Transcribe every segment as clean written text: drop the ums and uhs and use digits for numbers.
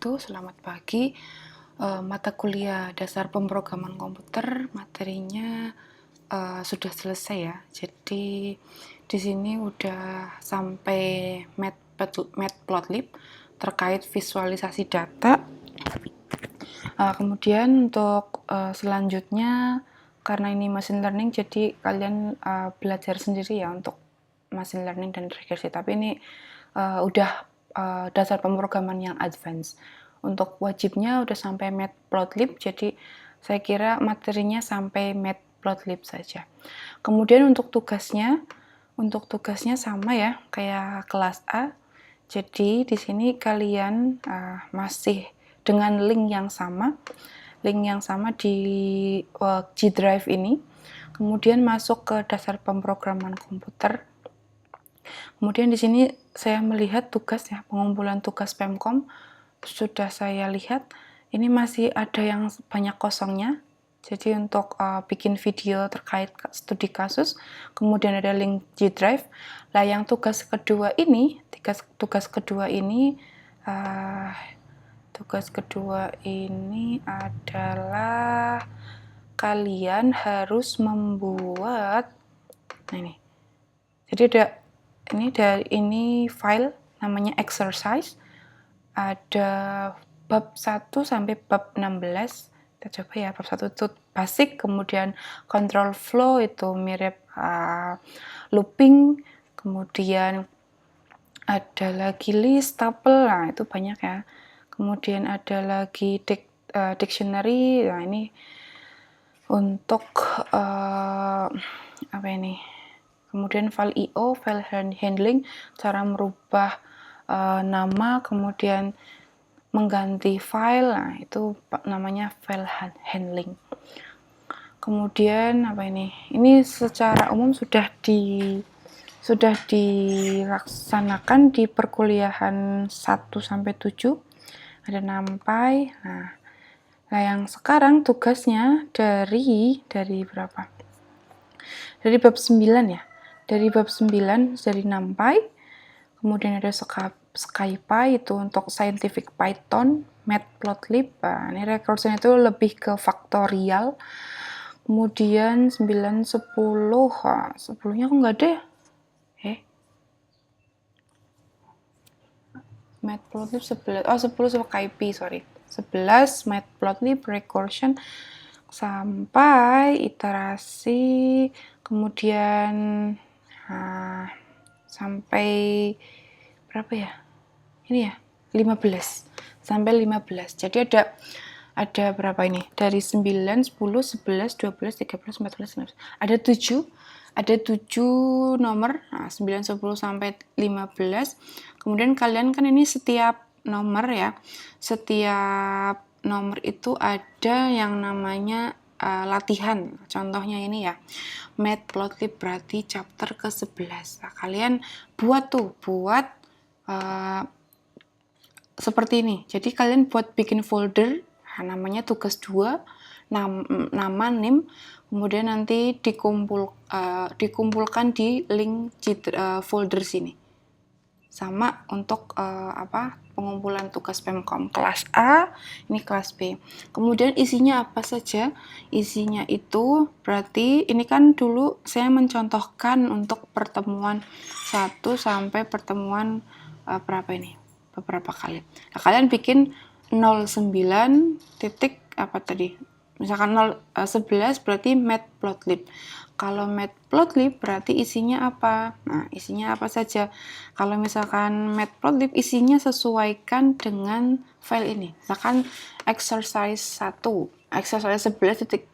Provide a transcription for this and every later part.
Selamat pagi. Mata kuliah dasar pemrograman komputer materinya sudah selesai ya. Jadi di sini udah sampai matplotlib terkait visualisasi data. Kemudian untuk selanjutnya, karena ini machine learning, jadi kalian belajar sendiri ya untuk machine learning dan regresi. Tapi ini udah dasar pemrograman yang advance. Untuk wajibnya udah sampai matplotlib, jadi saya kira materinya sampai matplotlib saja. Kemudian untuk tugasnya sama ya kayak kelas A. Jadi di sini kalian masih dengan link yang sama di G Drive ini. Kemudian masuk ke dasar pemrograman komputer. Kemudian di sini saya melihat tugas ya, pengumpulan tugas Pemkom sudah saya lihat. Ini masih ada yang banyak kosongnya. Jadi untuk bikin video terkait studi kasus, kemudian ada link G Drive. Lah yang tugas kedua ini adalah kalian harus membuat, nah ini. Jadi ini file namanya exercise. Ada bab 1 sampai bab 16. Kita coba ya, bab 1 itu basic, kemudian control flow itu mirip looping, kemudian ada lagi list, tuple, nah itu banyak ya. Kemudian ada lagi dictionary, nah ini untuk apa ini? Kemudian file IO, file handling, cara merubah nama, kemudian mengganti file, nah itu namanya file handling. Kemudian apa ini? Ini secara umum sudah dilaksanakan di perkuliahan 1 sampai 7. Ada NumPy. Nah, yang sekarang tugasnya dari berapa? Dari bab 9 ya. Dari bab 9 dari NumPy. Kemudian ada SciPy itu untuk scientific Python, matplotlib. Nah, ini recursion itu lebih ke faktorial. Kemudian 9, 10, 10-nya kok nggak ada ya? Matplotlib 11, 10 SciPy, sorry. 11 matplotlib recursion sampai iterasi, kemudian sampai berapa ya? Ini ya, 15. Sampai 15. Jadi ada berapa ini? Dari 9, 10, 11, 12, 13, 14, 15. Ada 7 nomor, 9, 10 sampai 15. Kemudian kalian kan ini setiap nomor ya, setiap nomor itu ada yang namanya latihan. Contohnya ini ya, matplotlib berarti chapter ke-11. Nah, kalian buat seperti ini. Jadi kalian buat bikin folder, namanya tugas 2, nama, name, kemudian nanti dikumpulkan di link folder sini. Sama untuk pengumpulan tugas Pemkom kelas A, ini kelas B. Kemudian isinya apa saja? Isinya itu berarti ini kan dulu saya mencontohkan untuk pertemuan 1 sampai pertemuan berapa ini? Beberapa kali. Nah, kalian bikin 09 titik apa tadi? Misalkan 11 berarti matplotlib. Kalau matplotlib berarti isinya apa? Nah, isinya apa saja? Kalau misalkan matplotlib isinya sesuaikan dengan file ini. Misalkan exercise 1, exercise 11.1,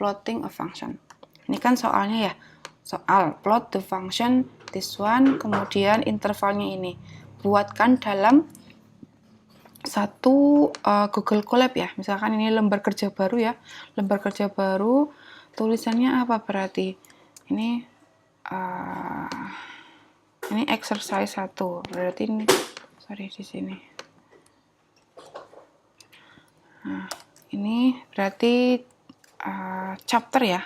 plotting a function. Ini kan soalnya ya. Soal plot the function this one, kemudian intervalnya ini. Buatkan dalam satu Google Colab ya. Misalkan ini lembar kerja baru ya. Lembar kerja baru, tulisannya apa berarti? Ini exercise 1. Berarti ini di sini. Nah, ini berarti chapter ya.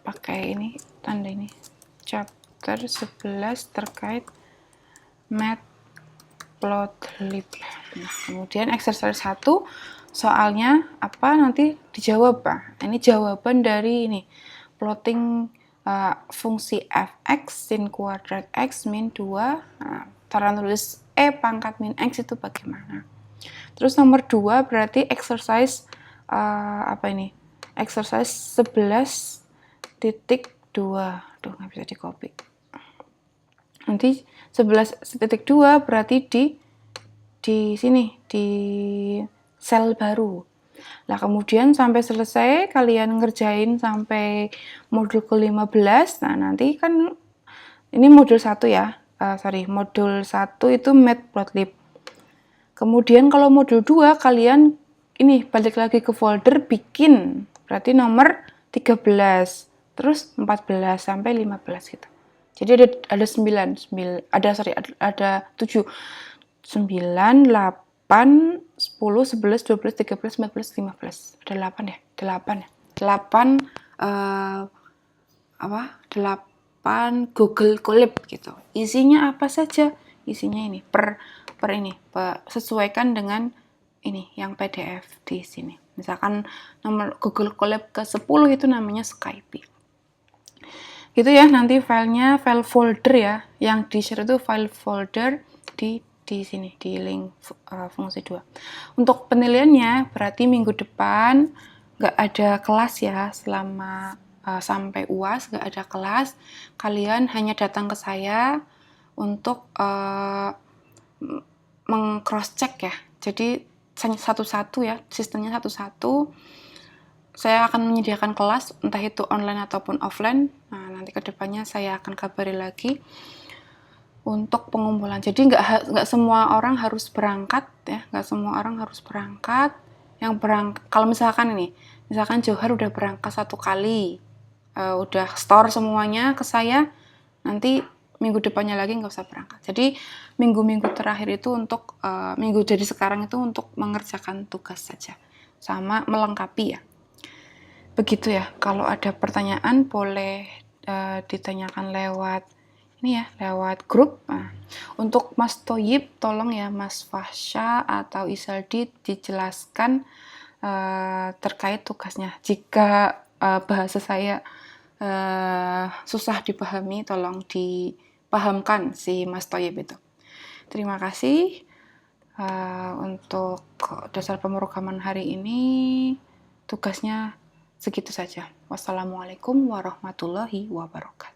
Pakai ini tanda ini. Chapter 11 terkait matplotlib. matplotlib. Nah, kemudian exercise 1 soalnya apa nanti dijawab. Nah, ini jawaban dari ini plotting fungsi fx sin kuadrat x min 2. Nah, cara nulis pangkat min x itu bagaimana. Terus nomor 2 berarti exercise apa ini? Exercise 11.2. Aduh, nggak bisa di copy. Nanti 11.2 berarti di sini, di sel baru. Nah, kemudian sampai selesai kalian ngerjain sampai modul ke-15. Nah, nanti kan ini modul 1 ya. Modul 1 itu matplotlib. Kemudian kalau modul 2 kalian ini balik lagi ke folder bikin. Berarti nomor 13, terus 14 sampai 15 gitu. Jadi ada 9, ada 7. 9, 8, 10, 11, 12, 13, 14, 15. Ada 8 ya? 8 ya? 8 8 Google Colab gitu. Isinya apa saja? Isinya ini sesuaikan dengan ini yang PDF di sini. Misalkan nomor Google Colab ke-10 itu namanya Skype. Gitu ya, nanti filenya file folder ya. Yang di-share itu file folder di sini, di link fungsi 2. Untuk penilaiannya berarti minggu depan nggak ada kelas ya, selama sampai UAS nggak ada kelas. Kalian hanya datang ke saya untuk meng-cross check ya. Jadi satu-satu ya, sistemnya satu-satu. Saya akan menyediakan kelas, entah itu online ataupun offline. Nah, nanti kedepannya saya akan kabari lagi untuk pengumpulan. Jadi nggak semua orang harus berangkat ya, nggak semua orang harus berangkat. Kalau misalkan Johar udah berangkat 1 kali, udah store semuanya ke saya, nanti minggu depannya lagi nggak usah berangkat. Jadi minggu-minggu terakhir itu untuk minggu dari sekarang itu untuk mengerjakan tugas saja, sama melengkapi ya. Begitu ya, kalau ada pertanyaan boleh ditanyakan lewat grup. Nah, untuk Mas Toyib, tolong ya Mas Fasha atau Isaldi dijelaskan terkait tugasnya. Jika bahasa saya susah dipahami, tolong dipahamkan si Mas Toyib itu. Terima kasih untuk dasar pemrograman hari ini. Tugasnya segitu saja. Wassalamualaikum warahmatullahi wabarakatuh.